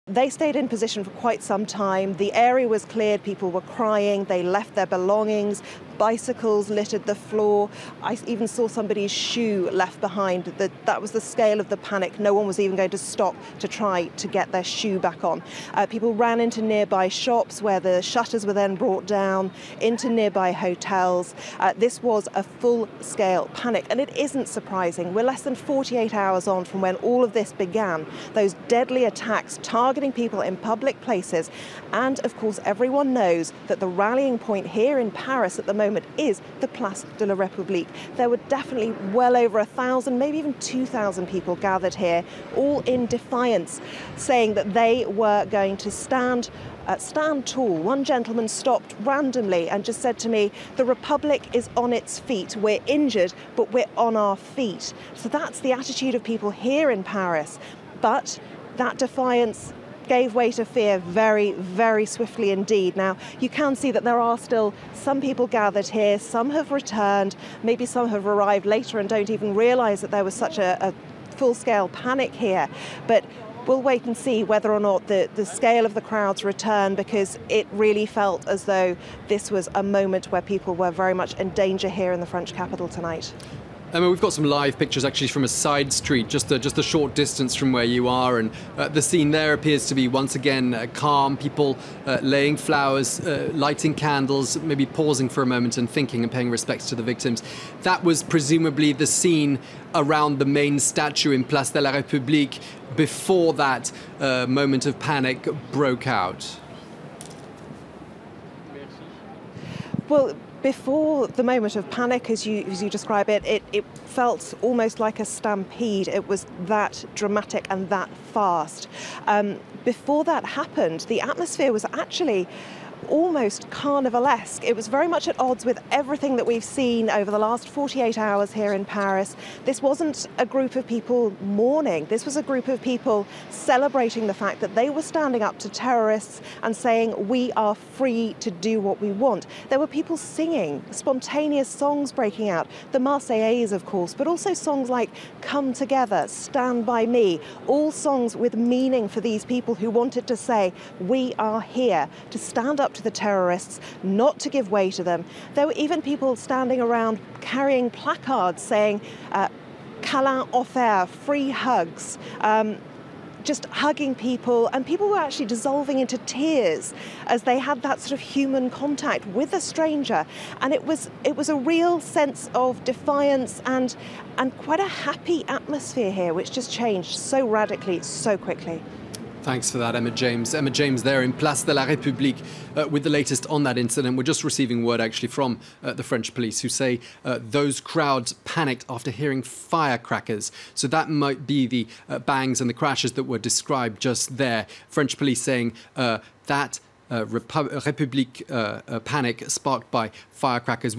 They stayed in position for quite some time. The area was cleared, people were crying, they left their belongings, bicycles littered the floor. I even saw somebody's shoe left behind. That was the scale of the panic. No one was even going to stop to try to get their shoe back on. People ran into nearby shops where the shutters were then brought down, into nearby hotels. This was a full-scale panic, and it isn't surprising. We're less than 48 hours on from when all of this began. Those deadly attacks targeting people in public places. And of course, everyone knows that the rallying point here in Paris at the moment is the Place de la République. There were definitely well over 1,000, maybe even 2,000 people gathered here, all in defiance, saying that they were going to stand tall. One gentleman stopped randomly and just said to me, "The Republic is on its feet. We're injured, but we're on our feet." So that's the attitude of people here in Paris. But that defiance gave way to fear very, very swiftly indeed. Now, you can see that there are still some people gathered here. Some have returned. Maybe some have arrived later and don't even realise that there was such a full-scale panic here. But we'll wait and see whether or not the scale of the crowds return, because it really felt as though this was a moment where people were very much in danger here in the French capital tonight. Emma, we've got some live pictures actually from a side street, just a short distance from where you are, and the scene there appears to be once again calm, people laying flowers, lighting candles, maybe pausing for a moment and thinking and paying respects to the victims. That was presumably the scene around the main statue in Place de la République before that moment of panic broke out. Well, before the moment of panic, as you describe it, it felt almost like a stampede. It was that dramatic and that fast. Before that happened, the atmosphere was actually almost carnivalesque. It was very much at odds with everything that we've seen over the last 48 hours here in Paris. This wasn't a group of people mourning. This was a group of people celebrating the fact that they were standing up to terrorists and saying, "We are free to do what we want." There were people singing, spontaneous songs breaking out, the Marseillaise, of course, but also songs like "Come Together," "Stand By Me," all songs with meaning for these people who wanted to say, "We are here to stand up to the terrorists, not to give way to them." There were even people standing around carrying placards saying "Câlin offert," free hugs, just hugging people, and people were actually dissolving into tears as they had that sort of human contact with a stranger. And it was a real sense of defiance and quite a happy atmosphere here, which just changed so radically, so quickly. Thanks for that, Emma James. Emma James there in Place de la République with the latest on that incident. We're just receiving word actually from the French police, who say those crowds panicked after hearing firecrackers. So that might be the bangs and the crashes that were described just there. French police saying that République panic sparked by firecrackers.